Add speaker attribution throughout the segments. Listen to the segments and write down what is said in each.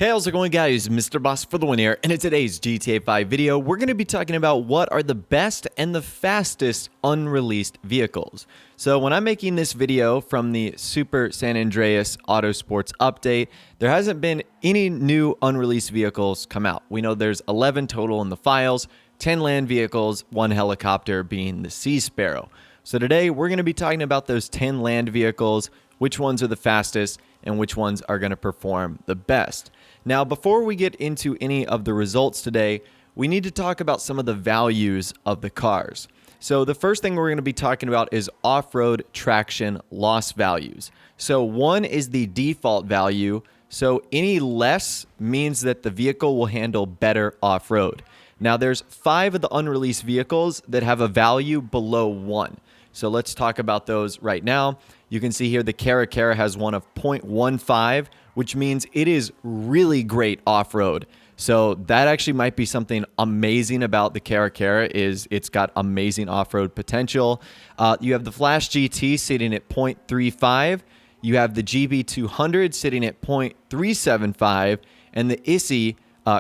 Speaker 1: Hey, how's it going, guys? Mr. Boss for the win here, and in today's GTA 5 video, we're going to be talking about what are the best and the fastest unreleased vehicles. So when I'm making this video from the Super San Andreas Autosports update, there hasn't been any new unreleased vehicles come out. We know there's 11 total in the files, 10 land vehicles, 1 helicopter being the Sea Sparrow. So today, we're going to be talking about those 10 land vehicles, which ones are the fastest, and which ones are going to perform the best. Now, before we get into any of the results today, we need to talk about some of the values of the cars. So the first thing we're going to be talking about is off-road traction loss values. So 1 is the default value, so any less means that the vehicle will handle better off-road. Now, there's 5 of the unreleased vehicles that have a value below 1. So let's talk about those right now. You can see here the Cara has one of 0.15, which means it is really great off-road. So that actually might be something amazing about the Cara is it's got amazing off-road potential. You have the Flash GT sitting at 0.35. You have the GB200 sitting at 0.375, and the ISI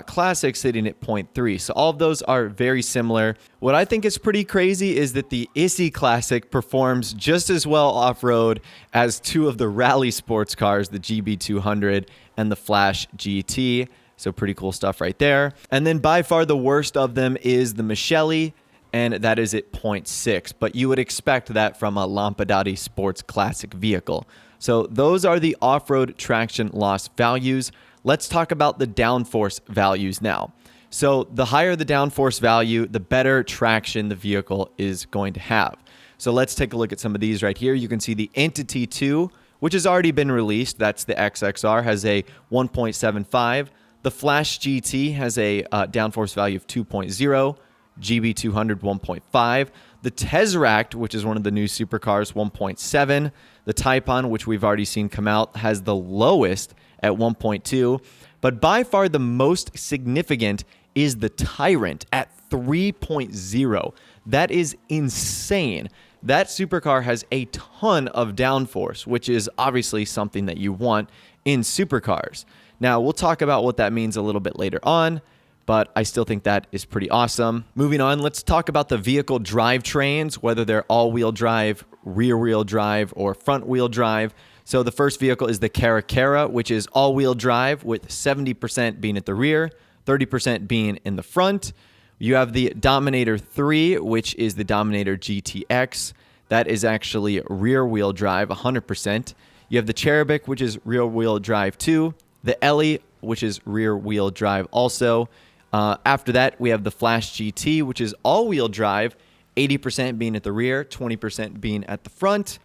Speaker 1: Classic sitting at 0.3. So all of those are very similar. What I think is pretty crazy is that the ISI Classic performs just as well off-road as 2 of the rally sports cars, the GB200 and the Flash GT. So pretty cool stuff right there. And then by far the worst of them is the Michele, and that is at 0.6. But you would expect that from a Lampadati Sports Classic vehicle. So those are the off-road traction loss values. Let's talk about the downforce values now. So the higher the downforce value, the better traction the vehicle is going to have. So let's take a look at some of these right here. You can see the Entity 2, which has already been released. That's the XXR, has a 1.75. The Flash GT has a downforce value of 2.0. GB200 1.5. The Tesseract, which is one of the new supercars, 1.7. The Taipan, which we've already seen come out, has the lowest at 1.2. But by far the most significant is the Tyrant at 3.0. That is insane. That supercar has a ton of downforce, which is obviously something that you want in supercars. Now, we'll talk about what that means a little bit later on, but I still think that is pretty awesome. Moving on, let's talk about the vehicle drivetrains, whether they're all-wheel drive, rear-wheel drive, or front-wheel drive. So the first vehicle is the Cara, which is all-wheel drive with 70% being at the rear, 30% being in the front. You have the Dominator 3, which is the Dominator GTX. That is actually rear-wheel drive, 100%. You have the Cherubic, which is rear-wheel drive too. The Ellie, which is rear-wheel drive also. After that, we have the Flash GT, which is all-wheel drive, 80% being at the rear, 20% being at the front.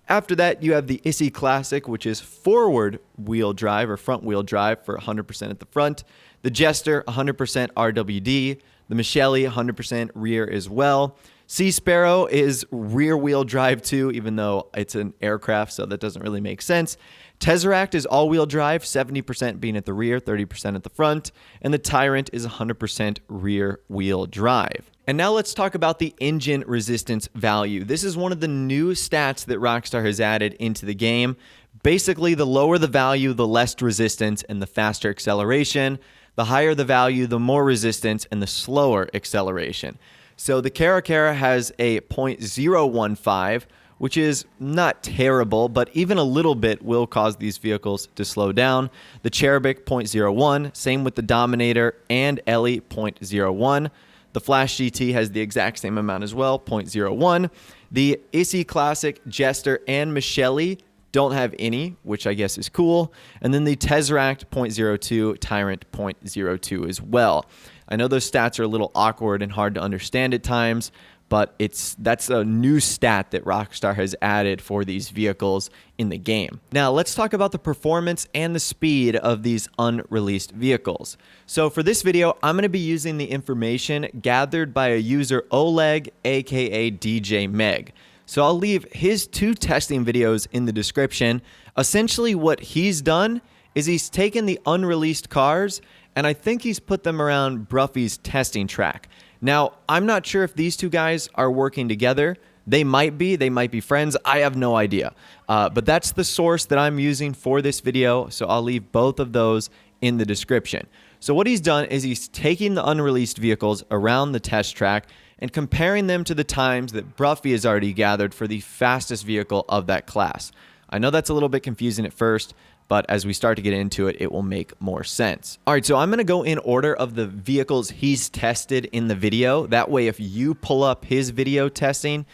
Speaker 1: After that, you have the ISI Classic, which is forward-wheel drive or front-wheel drive for 100% at the front. The Jester, 100% RWD. The Michele, 100% rear as well. Sea Sparrow is rear-wheel drive too, even though it's an aircraft, so that doesn't really make sense. Tesseract is all-wheel drive, 70% being at the rear, 30% at the front. And the Tyrant is 100% rear-wheel drive. And now let's talk about the engine resistance value. This is one of the new stats that Rockstar has added into the game. Basically, the lower the value, the less resistance and the faster acceleration. The higher the value, the more resistance and the slower acceleration. So the Cara has a 0.015, which is not terrible, but even a little bit will cause these vehicles to slow down. The Cherubic, 0.01, same with the Dominator and Ellie, 0.01. The Flash GT has the exact same amount as well, 0.01. The ISI Classic, Jester, and Michele don't have any, which I guess is cool. And then the Tesseract, 0.02, Tyrant, 0.02 as well. I know those stats are a little awkward and hard to understand at times, but that's a new stat that Rockstar has added for these vehicles in the game. Now, let's talk about the performance and the speed of these unreleased vehicles. So for this video, I'm going to be using the information gathered by a user Oleg, aka DJ Meg. So I'll leave his 2 testing videos in the description. Essentially what he's done is he's taken the unreleased cars and I think he's put them around Bruffy's testing track. Now, I'm not sure if these 2 guys are working together. They might be friends. I have no idea. But that's the source that I'm using for this video. So I'll leave both of those in the description. So what he's done is he's taking the unreleased vehicles around the test track and comparing them to the times that Bruffy has already gathered for the fastest vehicle of that class. I know that's a little bit confusing at first, but as we start to get into it, it will make more sense. All right, so I'm gonna go in order of the vehicles he's tested in the video. That way, if you pull up his video testing,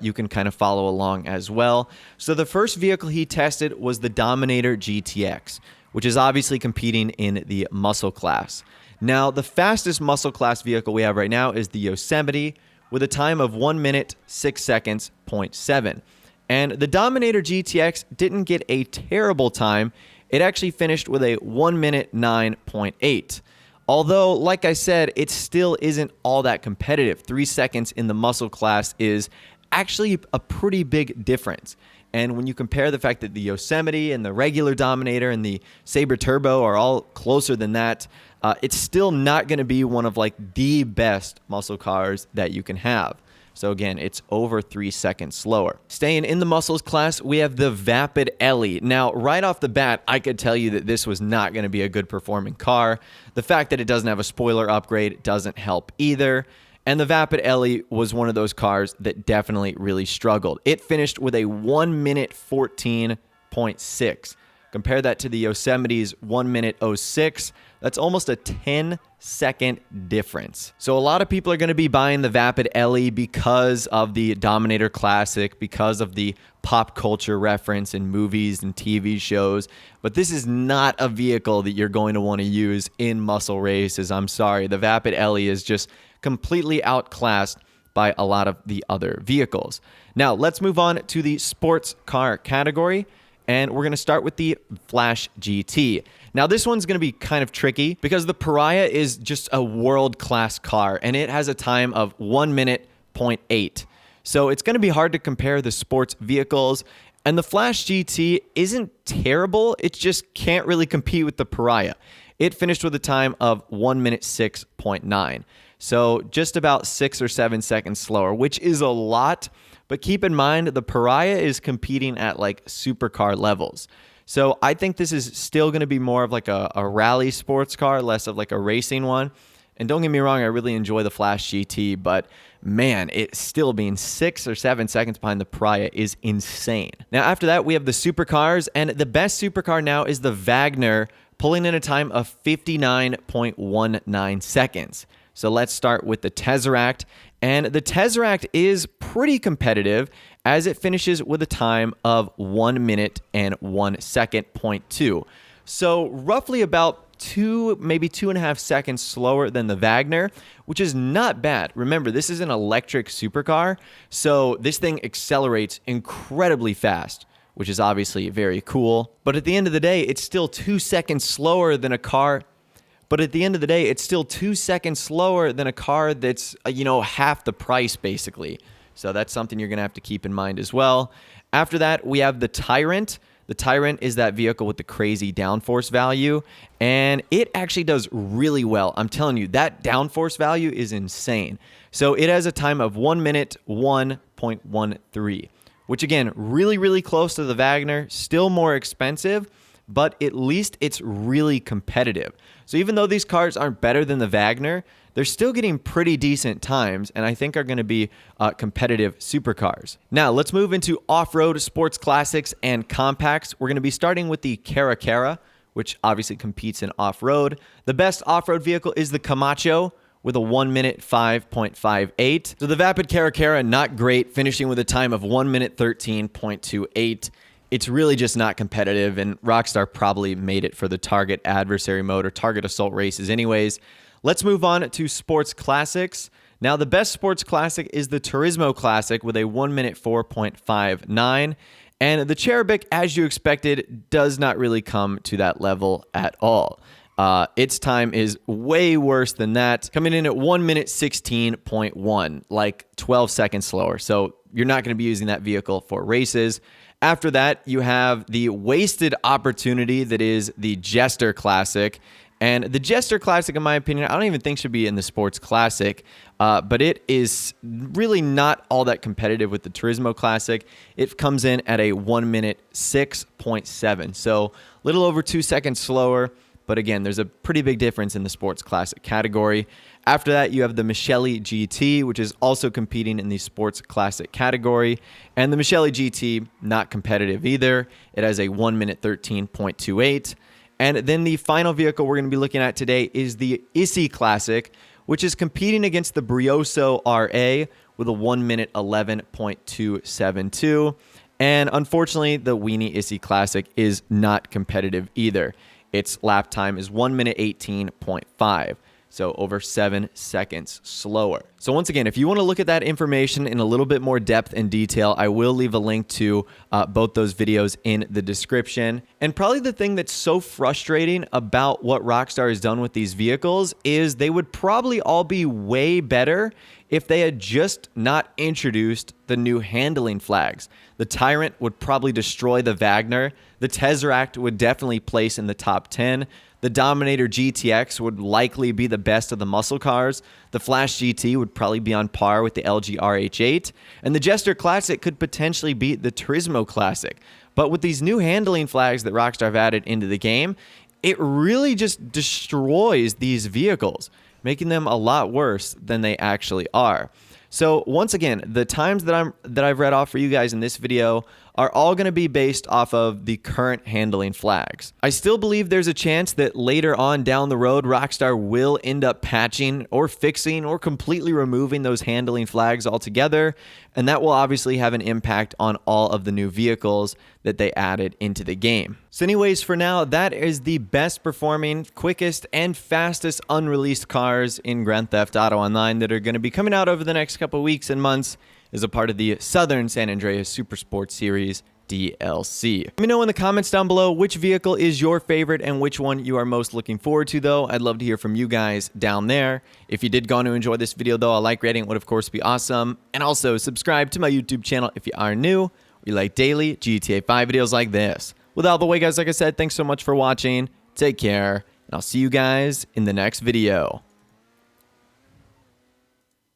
Speaker 1: you can kind of follow along as well. So the first vehicle he tested was the Dominator GTX, which is obviously competing in the muscle class. Now, the fastest muscle class vehicle we have right now is the Yosemite with a time of 1 minute, 6 seconds, 0.7. And the Dominator GTX didn't get a terrible time. It actually finished with a 1 minute 9.8. Although, like I said, it still isn't all that competitive. 3 seconds in the muscle class is actually a pretty big difference. And when you compare the fact that the Yosemite and the regular Dominator and the Sabre Turbo are all closer than that, it's still not going to be one of like the best muscle cars that you can have. So again, it's over 3 seconds slower. Staying in the muscles class, we have the Vapid Ellie. Now, right off the bat, I could tell you that this was not going to be a good performing car. The fact that it doesn't have a spoiler upgrade doesn't help either. And the Vapid Ellie was one of those cars that definitely really struggled. It finished with a 1 minute 14.6. Compare that to the Yosemite's 1 minute 06. That's almost a 10-second difference. So a lot of people are going to be buying the Vapid Ellie because of the Dominator Classic, because of the pop culture reference in movies and TV shows. But this is not a vehicle that you're going to want to use in muscle races. I'm sorry. The Vapid Ellie is just completely outclassed by a lot of the other vehicles. Now, let's move on to the sports car category. And we're going to start with the Flash GT. Now, this one's going to be kind of tricky because the Pariah is just a world-class car, and it has a time of 1 minute 0.8. So it's going to be hard to compare the sports vehicles. And the Flash GT isn't terrible. It just can't really compete with the Pariah. It finished with a time of 1 minute 6.9. So just about 6 or 7 seconds slower, which is a lot. But keep in mind, the Pariah is competing at like supercar levels. So I think this is still going to be more of like a rally sports car, less of like a racing one. And don't get me wrong, I really enjoy the Flash GT, but man, it still being 6 or 7 seconds behind the Pariah is insane. Now after that, we have the supercars, and the best supercar now is the Wagner, pulling in a time of 59.19 seconds. So let's start with the Tesseract. And the Tesseract is pretty competitive as it finishes with a time of 1 minute and 1 second, 0.2. So roughly about maybe 2.5 seconds slower than the Wagner, which is not bad. Remember, this is an electric supercar, so this thing accelerates incredibly fast, which is obviously very cool. But at the end of the day, it's still 2 seconds slower than a car that's, half the price, basically. So that's something you're going to have to keep in mind as well. After that, we have the Tyrant. The Tyrant is that vehicle with the crazy downforce value, and it actually does really well. I'm telling you, that downforce value is insane. So it has a time of 1 minute 1.13, which again, really, really close to the Wagner, still more expensive, but at least it's really competitive. So even though these cars aren't better than the Wagner, they're still getting pretty decent times, and I think are going to be competitive supercars. Now, let's move into off-road sports classics and compacts. We're going to be starting with the Caracara, which obviously competes in off-road. The best off-road vehicle is the Camacho with a 1 minute 5.58. So the Vapid Caracara, not great, finishing with a time of 1 minute 13.28. It's really just not competitive, and Rockstar probably made it for the target adversary mode or target assault races anyways. Let's move on to sports classics. Now, the best sports classic is the Turismo Classic with a 1 minute 4.59. And the Cherubic, as you expected, does not really come to that level at all. Its time is way worse than that, coming in at 1 minute 16.1, like 12 seconds slower. So you're not going to be using that vehicle for races. After that, you have the wasted opportunity that is the Jester Classic. And the Jester Classic, in my opinion, I don't even think should be in the Sports Classic, but it is really not all that competitive with the Turismo Classic. It comes in at a 1 minute 6.7, so a little over 2 seconds slower, But again, there's a pretty big difference in the sports classic category. After that, you have the Michele GT, which is also competing in the sports classic category. And the Michele GT, not competitive either. It has a 1 minute 13.28. And then the final vehicle we're going to be looking at today is the Issy Classic, which is competing against the Brioso RA with a 1 minute 11.272. And unfortunately, the Weenie Issy Classic is not competitive either. Its lap time is 1 minute 18.5. So over 7 seconds slower. So once again, if you want to look at that information in a little bit more depth and detail, I will leave a link to both those videos in the description. And probably the thing that's so frustrating about what Rockstar has done with these vehicles is they would probably all be way better if they had just not introduced the new handling flags. The Tyrant would probably destroy the Wagner. The Tesseract would definitely place in the top 10. The Dominator GTX would likely be the best of the muscle cars. The Flash GT would probably be on par with the LG RH8. And the Jester Classic could potentially beat the Turismo Classic. But with these new handling flags that Rockstar have added into the game, it really just destroys these vehicles, making them a lot worse than they actually are. So once again, the times that I've read off for you guys in this video are all going to be based off of the current handling flags. I still believe there's a chance that later on down the road, Rockstar will end up patching or fixing or completely removing those handling flags altogether, and that will obviously have an impact on all of the new vehicles that they added into the game. So anyways, for now, that is the best performing, quickest, and fastest unreleased cars in Grand Theft Auto Online that are going to be coming out over the next couple weeks and months as a part of the Southern San Andreas Super Sports Series DLC. Let me know in the comments down below which vehicle is your favorite and which one you are most looking forward to, though. I'd love to hear from you guys down there. If you did go on to enjoy this video, though, a like rating would, of course, be awesome. And also, subscribe to my YouTube channel if you are new. We like daily GTA 5 videos like this. With all the way, guys, like I said, thanks so much for watching. Take care, and I'll see you guys in the next video.